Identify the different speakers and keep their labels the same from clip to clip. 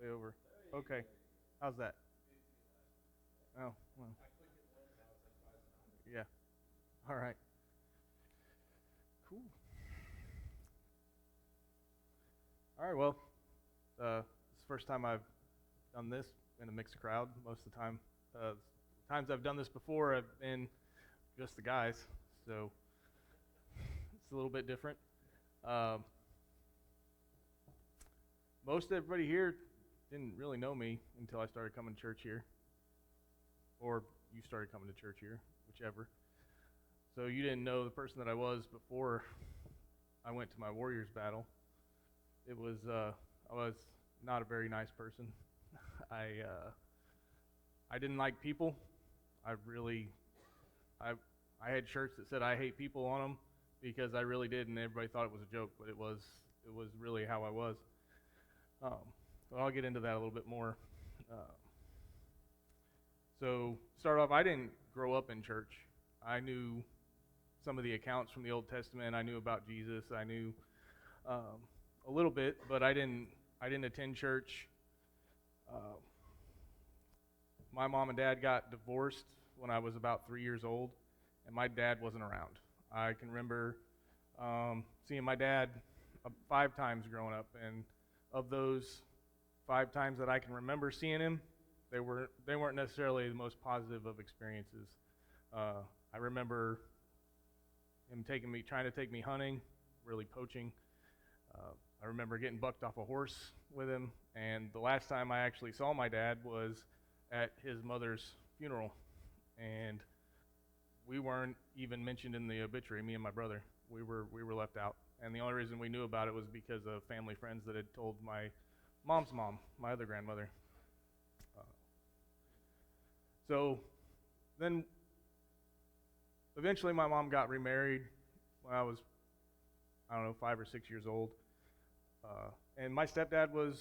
Speaker 1: way over. Okay. How's that? Oh, well, yeah. All right. Cool. All right. Well, it's the first time I've done this in a mixed crowd. Most of the time, times I've done this before, I've been just the guys, so it's a little bit different. Um, Most everybody here didn't really know me until I started coming to church here, or you started coming to church here, whichever. So you didn't know the person that I was before I went to my Warriors battle. It was I was not a very nice person. I didn't like people. I really I I had shirts that said I hate people on them because I really did, and everybody thought it was a joke, but it was really how I was. Um, but I'll get into that a little bit more. Uh, so start off, I didn't grow up in church. I knew some of the accounts from the Old Testament. I knew about Jesus. I knew um, a little bit, but I didn't attend church. Uh, my mom and dad got divorced when I was about 3 years old, and my dad wasn't around. I can remember seeing my dad 5 times growing up, and of those 5 times that I can remember seeing him, they weren't necessarily the most positive of experiences. I remember him trying to take me hunting, really poaching. Uh, I remember getting bucked off a horse with him, and the last time I actually saw my dad was at his mother's funeral, and we weren't even mentioned in the obituary. Me and my brother, we were left out, and the only reason we knew about it was because of family friends that had told my mom's mom, my other grandmother. Uh, so then, eventually, my mom got remarried when I was, I don't know, 5 or 6 years old. And my stepdad was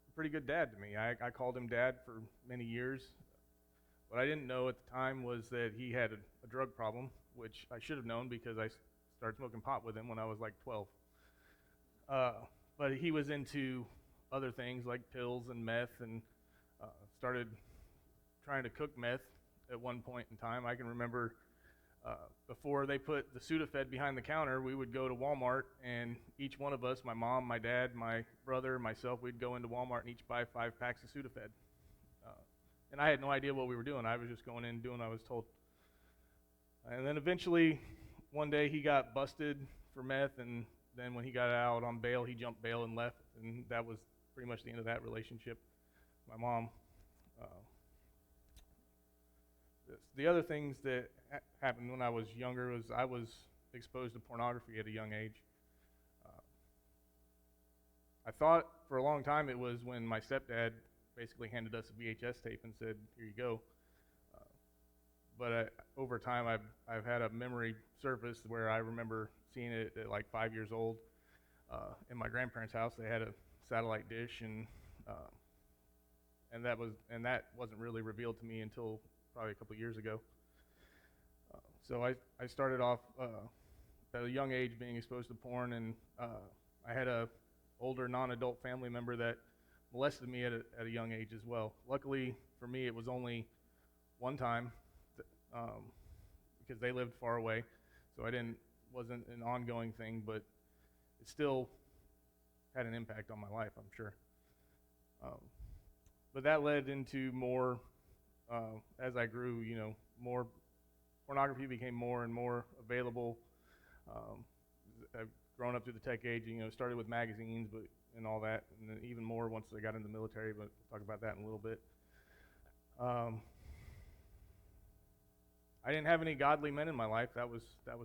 Speaker 1: a pretty good dad to me. I called him dad for many years. What I didn't know at the time was that he had a drug problem, which I should have known because I started smoking pot with him when I was like 12. Uh, but he was into other things like pills and meth, and uh, started trying to cook meth at one point in time. I can remember uh, before they put the Sudafed behind the counter, we would go to Walmart, and each one of us, my mom, my dad, my brother, myself, we'd go into Walmart and each buy 5 packs of Sudafed. Uh, and I had no idea what we were doing. I was just going in and doing what I was told. And then eventually, one day he got busted for meth, and then when he got out on bail, he jumped bail and left, and that was pretty much the end of that relationship. My mom. Uh, the other things that happened when I was younger was I was exposed to pornography at a young age. Uh, I thought for a long time it was when my stepdad basically handed us a VHS tape and said, "Here you go." Uh, but over time, I've had a memory surface where I remember seeing it at like 5 years old in my grandparents' house. They had a satellite dish, uh, and that wasn't really revealed to me until probably a couple of years ago. So I started off at a young age being exposed to porn, and I had a older non-adult family member that molested me at a young age as well. Luckily for me, it was only one time um, because they lived far away, so I didn't wasn't an ongoing thing, but it still had an impact on my life, I'm sure. Um, but that led into more as I grew. More pornography became more and more available. Um, I've grown up through the tech age. Started with magazines, but and all that, and then even more once I got into the military. But we'll talk about that in a little bit. Um, I didn't have any godly men in my life. That was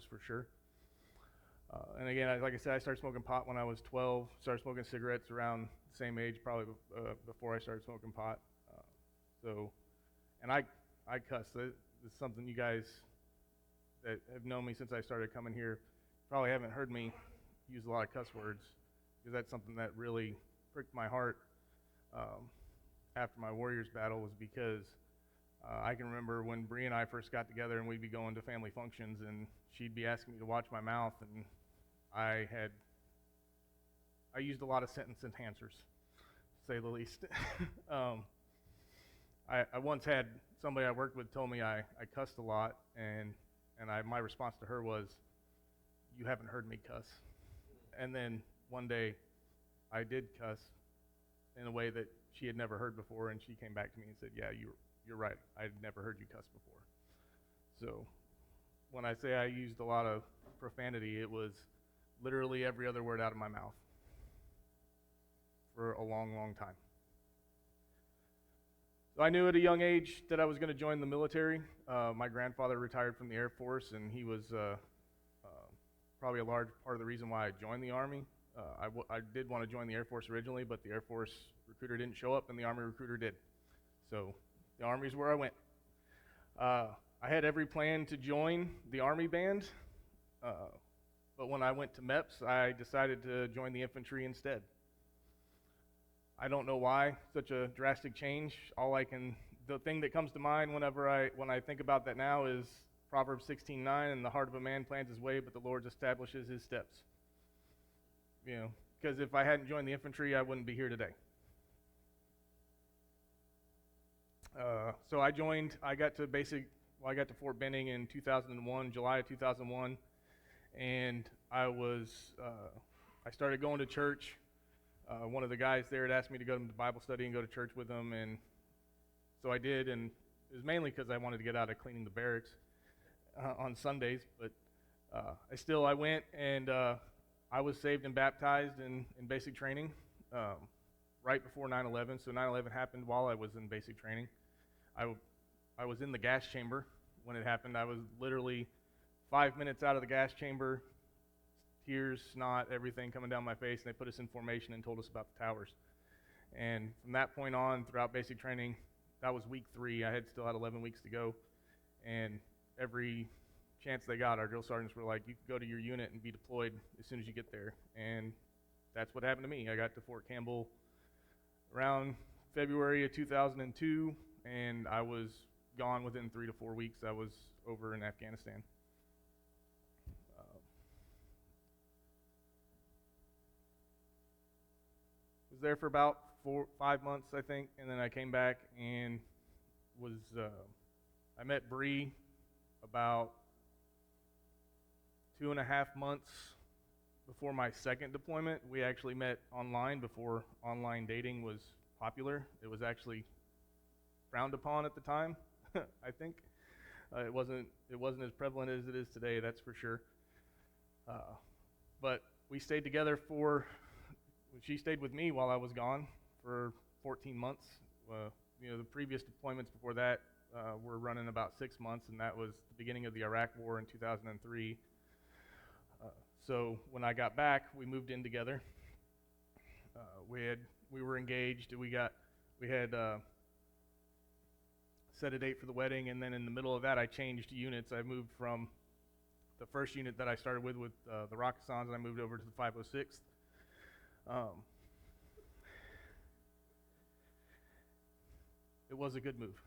Speaker 1: for sure. And again, like I said, I started smoking pot when I was 12. Started smoking cigarettes around the same age, probably before I started smoking pot. Uh, so, and I cuss. It's something you guys that have known me since I started coming here probably haven't heard me use a lot of cuss words, because that's something that really pricked my heart after my Warriors battle, was because I can remember when Bree and I first got together and we'd be going to family functions, and she'd be asking me to watch my mouth, and I used a lot of sentence enhancers. say the least. um, I once had somebody I worked with told me I cussed a lot, and my response to her was, "You haven't heard me cuss." And then one day I did cuss in a way that she had never heard before, and she came back to me and said, "Yeah, you're right. I'd never heard you cuss before." So when I say I used a lot of profanity, it was literally every other word out of my mouth for a long, long time. So I knew at a young age that I was going to join the military. My grandfather retired from the Air Force, and he was probably a large part of the reason why I joined the Army. I did want to join the Air Force originally, but the Air Force recruiter didn't show up, and the Army recruiter did. So the Army's where I went. I had every plan to join the Army band, but when I went to MEPS, I decided to join the infantry instead. I don't know why such a drastic change. The thing that comes to mind when I think about that now is Proverbs 16:9, and the heart of a man plans his way, but the Lord establishes his steps. Because if I hadn't joined the infantry, I wouldn't be here today. So I got to Fort Benning in 2001, July of 2001, and I started going to church. One of the guys there had asked me to go to Bible study and go to church with him, and so I did, and it was mainly because I wanted to get out of cleaning the barracks on Sundays, but I went, and I was saved and baptized in basic training right before 9/11, so 9/11 happened while I was in basic training. I was in the gas chamber when it happened. I was literally 5 minutes out of the gas chamber, tears, snot, everything coming down my face, and they put us in formation and told us about the towers. And from that point on, throughout basic training, that was week 3. I still had 11 weeks to go, and every chance they got, our drill sergeants were like, "You can go to your unit and be deployed as soon as you get there." And that's what happened to me. I got to Fort Campbell around February of 2002, and I was gone within 3 to 4 weeks. I was over in Afghanistan. Was there for about 5 months, I think, and then I came back and I met Bree about 2.5 months before my second deployment. We actually met online before online dating was popular. It was actually frowned upon at the time, I think. It wasn't as prevalent as it is today, that's for sure. But we stayed together she stayed with me while I was gone for 14 months. The previous deployments before that were running about 6 months, and that was the beginning of the Iraq War in 2003. So when I got back, we moved in together. We were engaged. We had set a date for the wedding, and then in the middle of that, I changed units. I moved from the first unit that I started with the Rockasons, and I moved over to the 506th. It was a good move.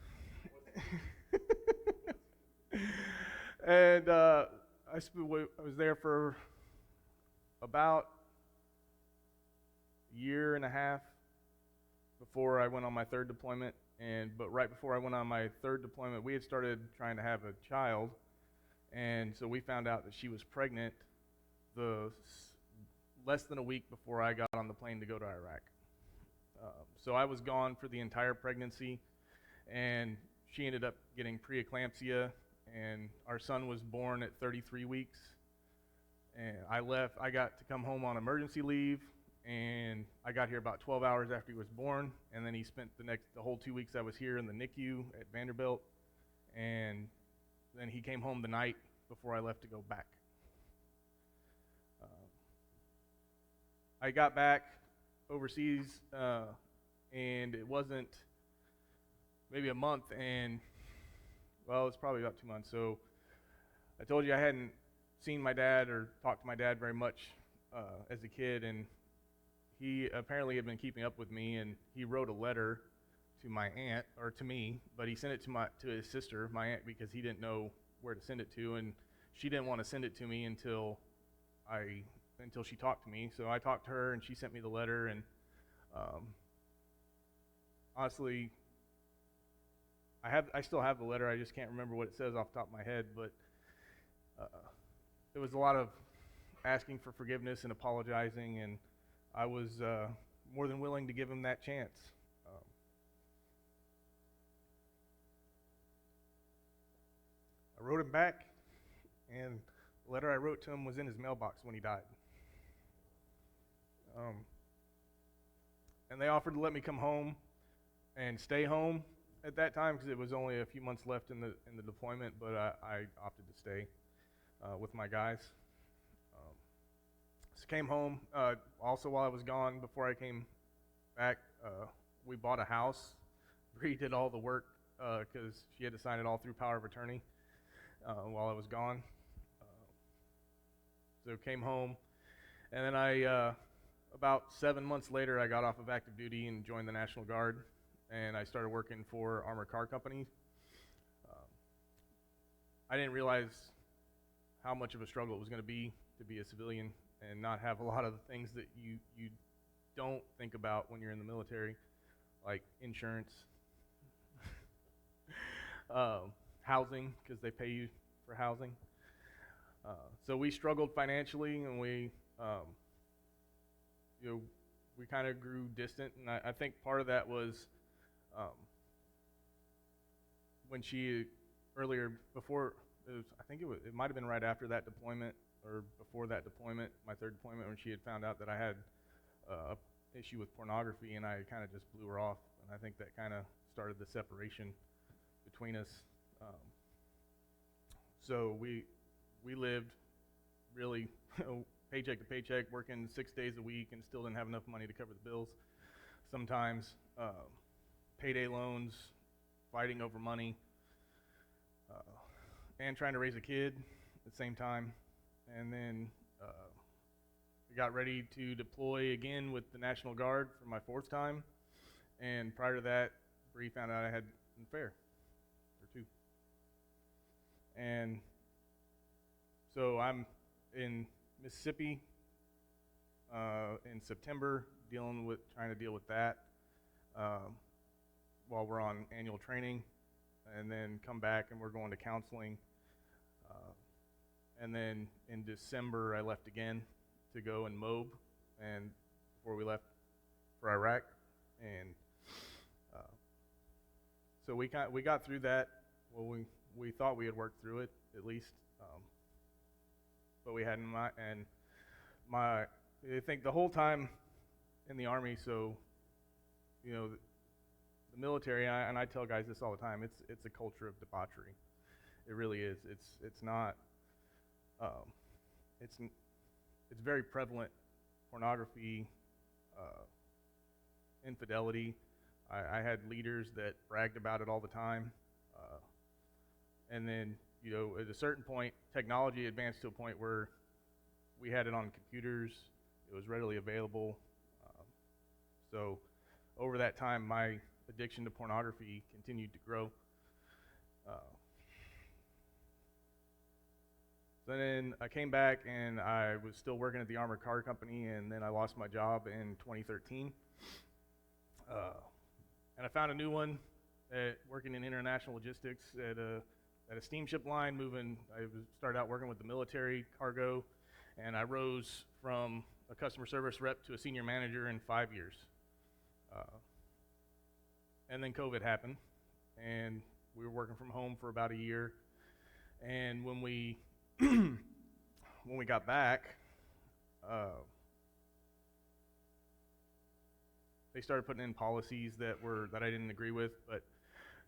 Speaker 1: And I was there for about a year and a half before I went on my third deployment. But right before I went on my third deployment, we had started trying to have a child, and so we found out that she was pregnant less than a week before I got on the plane to go to Iraq. So I was gone for the entire pregnancy, and she ended up getting preeclampsia, and our son was born at 33 weeks. And I got to come home on emergency leave, and I got here about 12 hours after he was born, and then he spent the whole 2 weeks I was here in the NICU at Vanderbilt, and then he came home the night before I left to go back. I got back overseas, and it wasn't maybe a month, and well, it's probably about 2 months. So I told you I hadn't seen my dad or talked to my dad very much as a kid, and he apparently had been keeping up with me, and he wrote a letter to my aunt, or to me, but he sent it to his sister, my aunt, because he didn't know where to send it to, and she didn't want to send it to me until she talked to me. So I talked to her, and she sent me the letter, and honestly, I still have the letter. I just can't remember what it says off the top of my head, but uh, it was a lot of asking for forgiveness and apologizing, and I was more than willing to give him that chance. Um, I wrote him back, and the letter I wrote to him was in his mailbox when he died. Um, and they offered to let me come home and stay home at that time because it was only a few months left in the deployment, but I opted to stay with my guys. Um, so came home. Also, while I was gone, before I came back, we bought a house. Bree did all the work because she had to sign it all through power of attorney while I was gone. So came home, and then about 7 months later, I got off of active duty and joined the National Guard, and I started working for armored car companies. Um, I didn't realize how much of a struggle it was going to be a civilian and not have a lot of the things that you don't think about when you're in the military, like insurance, housing, because they pay you for housing. So we struggled financially, and we kind of grew distant, and I think part of that was when she earlier before I think it might have been right after that deployment or before that deployment, my third deployment, when she had found out that I had a issue with pornography, and I kind of just blew her off, and I think that kind of started the separation between us. So we lived really paycheck to paycheck, working 6 days a week, and still didn't have enough money to cover the bills. Sometimes payday loans, fighting over money, and trying to raise a kid at the same time. And then we got ready to deploy again with the National Guard for my fourth time. And prior to that, Bree found out I had an affair, or two. And so I'm in Mississippi in September, trying to deal with that while we're on annual training, and then come back and we're going to counseling. And then in December, I left again to go and Moab, and before we left for Iraq, and so we got through that. Well, we thought we had worked through it at least, but we hadn't. I think the whole time in the Army, so the military, and I tell guys this all the time. It's a culture of debauchery. It really is. It's not. It's very prevalent. Pornography, infidelity. I had leaders that bragged about it all the time, and then at a certain point, technology advanced to a point where we had it on computers. It was readily available. So over that time, my addiction to pornography continued to grow. So then I came back, and I was still working at the armored car company, and then I lost my job in 2013. And I found a new one working in international logistics at a steamship line. I started out working with the military cargo, and I rose from a customer service rep to a senior manager in 5 years. And then COVID happened, and we were working from home for about a year. And when we got back, they started putting in policies that I didn't agree with. But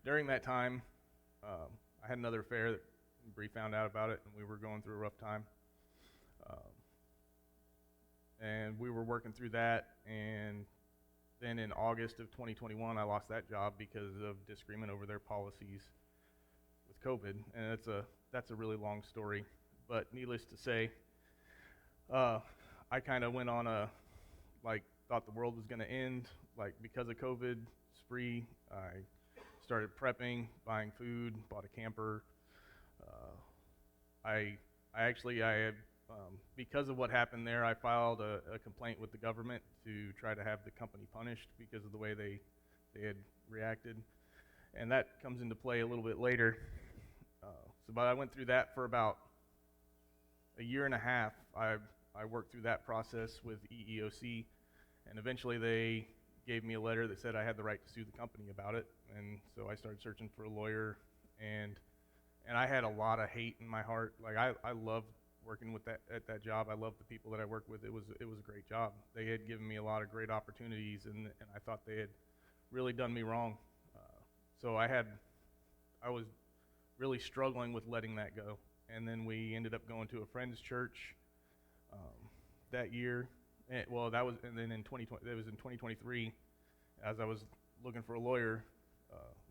Speaker 1: during that time, I had another affair that Bree found out about it, and we were going through a rough time. And we were working through that, and then in August of 2021, I lost that job because of disagreement over their policies with COVID, and that's a really long story. But needless to say, I kind of went on thought the world was going to end, because of COVID spree. I started prepping, buying food, bought a camper. I had, because of what happened there, I filed a complaint with the government to try to have the company punished because of the way they had reacted, and that comes into play a little bit later. But I went through that for about a year and a half. I worked through that process with EEOC, and eventually they gave me a letter that said I had the right to sue the company about it, and so I started searching for a lawyer, and I had a lot of hate in my heart. Like I loved working with at that job. I loved the people that I worked with. It was a great job. They had given me a lot of great opportunities, and I thought they had really done me wrong. So I was really struggling with letting that go. And then we ended up going to a friend's church that year. And then in 2020, that was in 2023. As I was looking for a lawyer,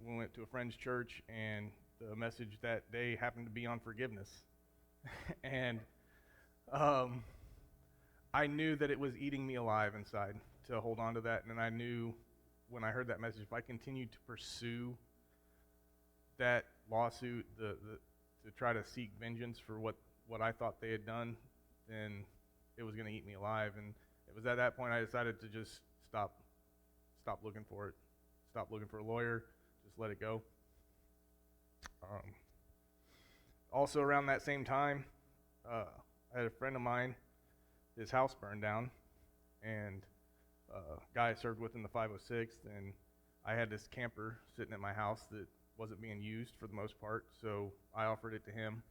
Speaker 1: we went to a friend's church, and the message that day happened to be on forgiveness. And I knew that it was eating me alive inside to hold on to that. And I knew when I heard that message, if I continued to pursue that lawsuit, to try to seek vengeance for what I thought they had done, then it was going to eat me alive. And it was at that point I decided to just stop looking for it, stop looking for a lawyer, just let it go. Also around that same time, I had a friend of mine, his house burned down, and a guy I served with in the 506th, and I had this camper sitting at my house that wasn't being used for the most part, so I offered it to him.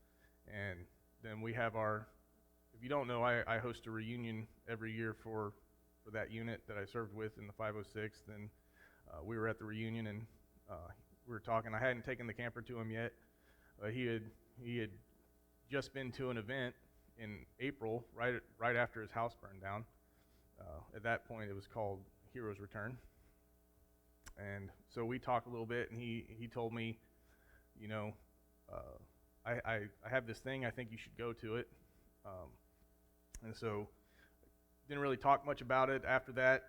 Speaker 1: And then we have if you don't know, I host a reunion every year for that unit that I served with in the 506th, and we were at the reunion, and we were talking. I hadn't taken the camper to him yet. He had just been to an event in April, right after his house burned down. At that point, it was called Heroes Return. And so we talked a little bit, and he told me, I have this thing, I think you should go to it. And so didn't really talk much about it after that.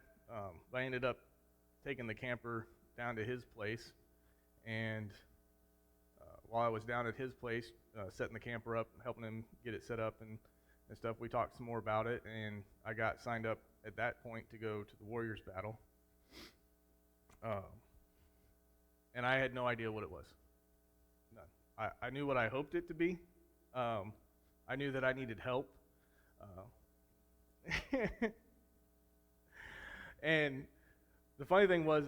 Speaker 1: I ended up taking the camper down to his place, and while I was down at his place, setting the camper up, helping him get it set up and stuff, we talked some more about it, and I got signed up at that point to go to the Warriors battle. And I had no idea what it was. None. I knew what I hoped it to be. I knew that I needed help. And the funny thing was,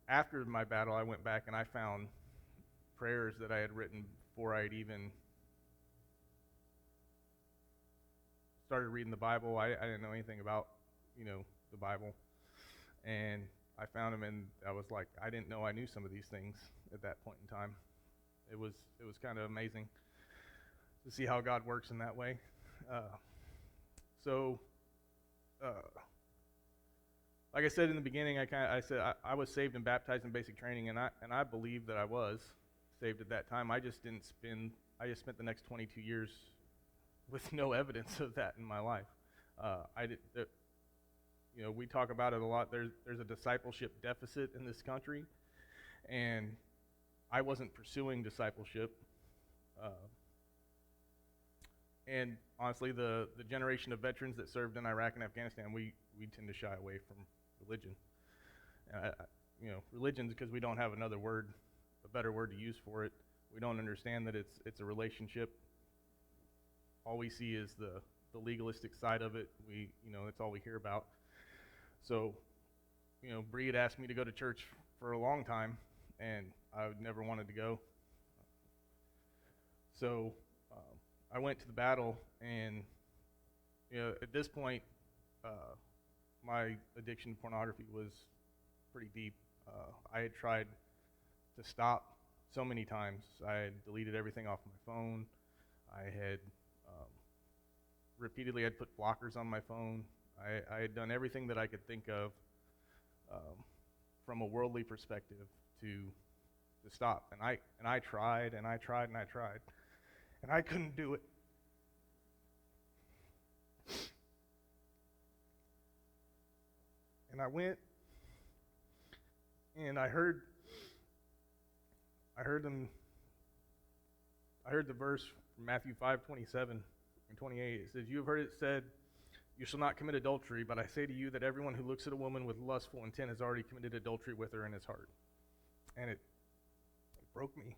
Speaker 1: after my battle, I went back and I found prayers that I had written before I had even started reading the Bible. I didn't know anything about, the Bible. And I found them, and I was like, I didn't know I knew some of these things at that point in time. It was kind of amazing to see how God works in that way. Like I said in the beginning, I said I was saved and baptized in basic training, and I believe that I was saved at that time. I just spent the next 22 years with no evidence of that in my life. We talk about it a lot. There's a discipleship deficit in this country, and I wasn't pursuing discipleship. And honestly, the generation of veterans that served in Iraq and Afghanistan, we tend to shy away from religion. Religion's because we don't have a better word to use for it. We don't understand that it's a relationship. All we see is the legalistic side of it. That's all we hear about. So, Bree had asked me to go to church for a long time, and I never wanted to go. So I went to the battle, and at this point, my addiction to pornography was pretty deep. I had tried to stop so many times. I had deleted everything off my phone. I had repeatedly put blockers on my phone. I had done everything that I could think of from a worldly perspective to stop. And I tried, and I tried, and I tried. And I couldn't do it. And I went, and I heard the verse from Matthew 5:27 and 28. It says, "You have heard it said, You shall not commit adultery, but I say to you that everyone who looks at a woman with lustful intent has already committed adultery with her in his heart. And it broke me.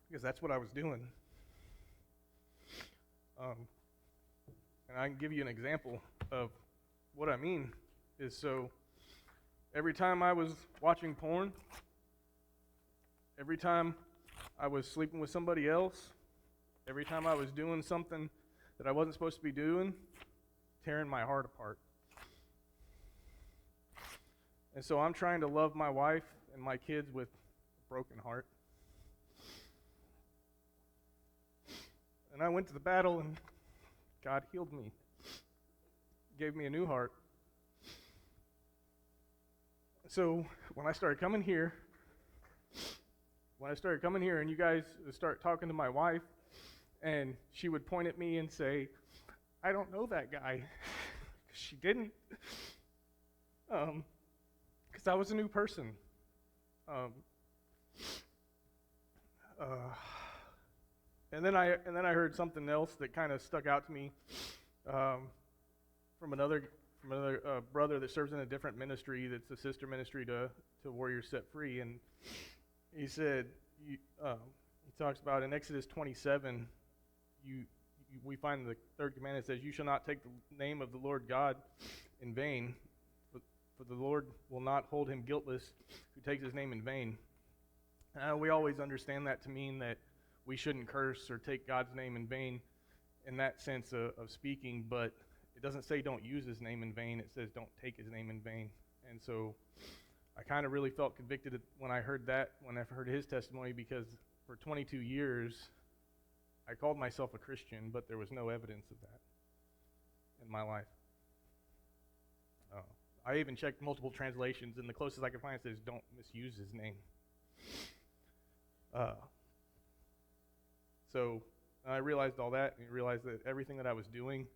Speaker 1: Because that's what I was doing. And I can give you an example of what I mean. Is so every time I was watching porn, every time I was sleeping with somebody else, every time I was doing something that I wasn't supposed to be doing, tearing my heart apart. And so I'm trying to love my wife and my kids with a broken heart. And I went to the battle, and God healed me, gave me a new heart. So when I started coming here, and you guys start talking to my wife, and she would point at me and say, I don't know that guy. She didn't. Because I was a new person. And then I heard something else that kind of stuck out to me from another brother that serves in a different ministry that's a sister ministry to Warriors Set Free. And he said, he talks about in Exodus 27, we find the third commandment says, you shall not take the name of the Lord God in vain, for the Lord will not hold him guiltless who takes his name in vain. We always understand that to mean that we shouldn't curse or take God's name in vain in that sense of speaking, but it doesn't say don't use his name in vain. It says don't take his name in vain. And so I kind of really felt convicted when I heard his testimony, because for 22 years I called myself a Christian, but there was no evidence of that in my life. I even checked multiple translations, and the closest I could find says don't misuse his name. So I realized all that, and realized that everything that I was doing,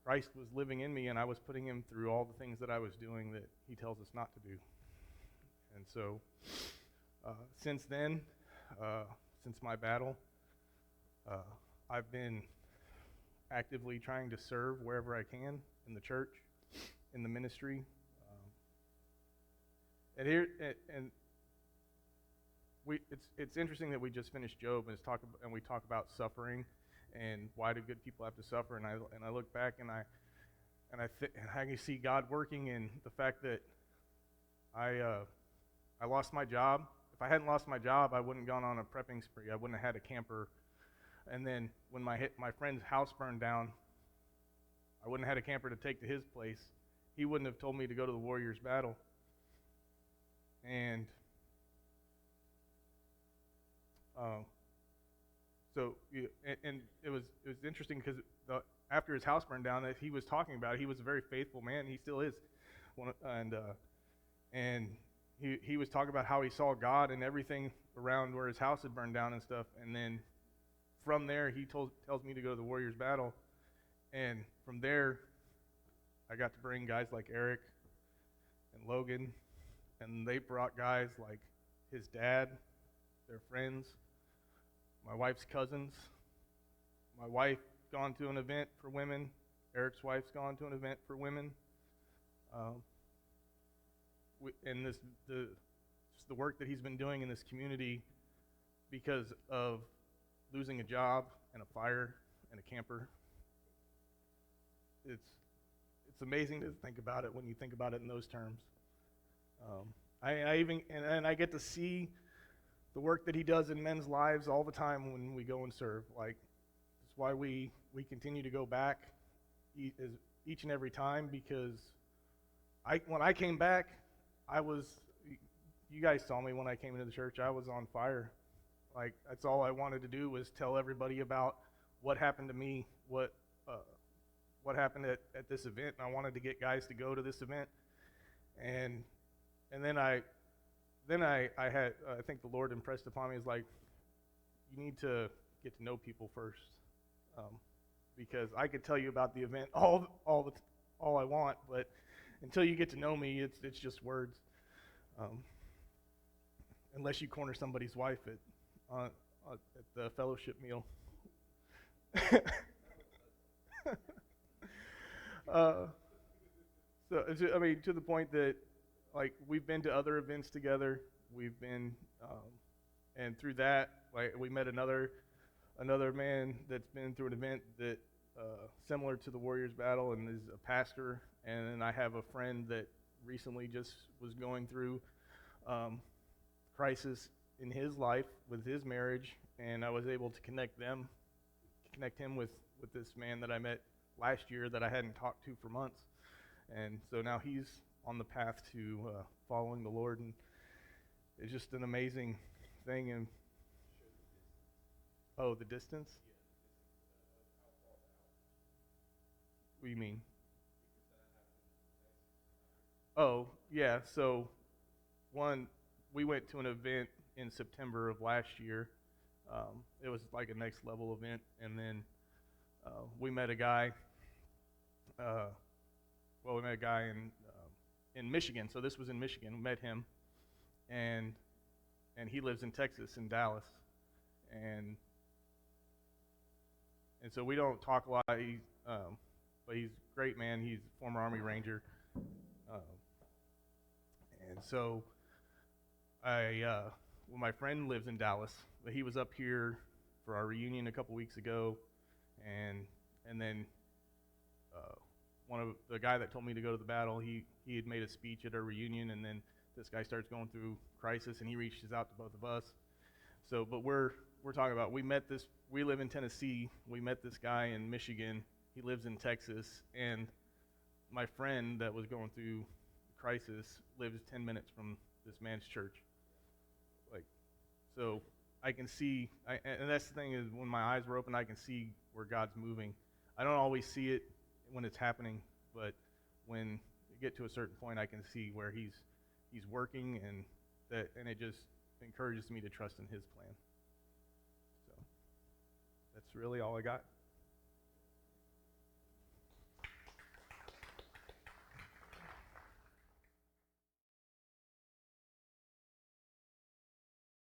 Speaker 1: Christ was living in me, and I was putting him through all the things that I was doing that he tells us not to do. And so since then, since my battle, I've been actively trying to serve wherever I can in the church, in the ministry. It's interesting that we just finished Job and we talk about suffering and why do good people have to suffer, and I look back and I can see God working in the fact that I lost my job. If I hadn't lost my job, I wouldn't have gone on a prepping spree. I wouldn't have had a camper. And then when my friend's house burned down, I wouldn't have had a camper to take to his place. He wouldn't have told me to go to the Warriors battle. And it was interesting because after his house burned down, that he was talking about it, he was a very faithful man. He still is, and he was talking about how he saw God and everything around where his house had burned down and stuff. And then from there, he tells me to go to the Warriors battle, and from there, I got to bring guys like Eric and Logan, and they brought guys like his dad, their friends, my wife's cousins. My wife gone to an event for women. Eric's wife's gone to an event for women. And the work that he's been doing in this community, because of losing a job and a fire and a camper, it's amazing to think about it when you think about it in those terms. I get to see the work that he does in men's lives all the time when we go and serve. Like, that's why we continue to go back each and every time, because when I came back, you guys saw me when I came into the church, I was on fire. Like, that's all I wanted to do was tell everybody about what happened to me, what happened at this event, and I wanted to get guys to go to this event. And then I think the Lord impressed upon me is like, you need to get to know people first, because I could tell you about the event all I want, but until you get to know me, it's just words. Unless you corner somebody's wife at the fellowship meal. uh, I mean, to the point that like we've been to other events together. We've been, and through that, like we met another man that's been through an event that similar to the Warriors battle and is a pastor. And then I have a friend that recently just was going through um, crisis in his life with his marriage, and I was able to connect him with this man that I met last year that I hadn't talked to for months, and so now he's on the path to following the Lord, and it's just an amazing thing. And oh, the distance? What do you mean? Oh, yeah. So one, we went to an event in September of last year. It was like a next level event, and then we met a guy. Uh, we met a guy in Michigan. So this was in Michigan. We met him, and he lives in Texas, in Dallas, and so we don't talk a lot. But he's a great man. He's a former Army Ranger, uh, and so well, my friend lives in Dallas, but he was up here for our reunion a couple weeks ago, and then one of the guy that told me to go to the battle, he had made a speech at our reunion, and then this guy starts going through crisis, and he reaches out to both of us. So, but we're talking about we live in Tennessee. We met this guy in Michigan. He lives in Texas, and my friend that was going through crisis lives 10 minutes from this man's church. Like, so I can see, and that's the thing is when my eyes were open, I can see where God's moving. I don't always see it when it's happening, but when you get to a certain point, I can see where He's working, and it just encourages me to trust in His plan. So that's really all I got.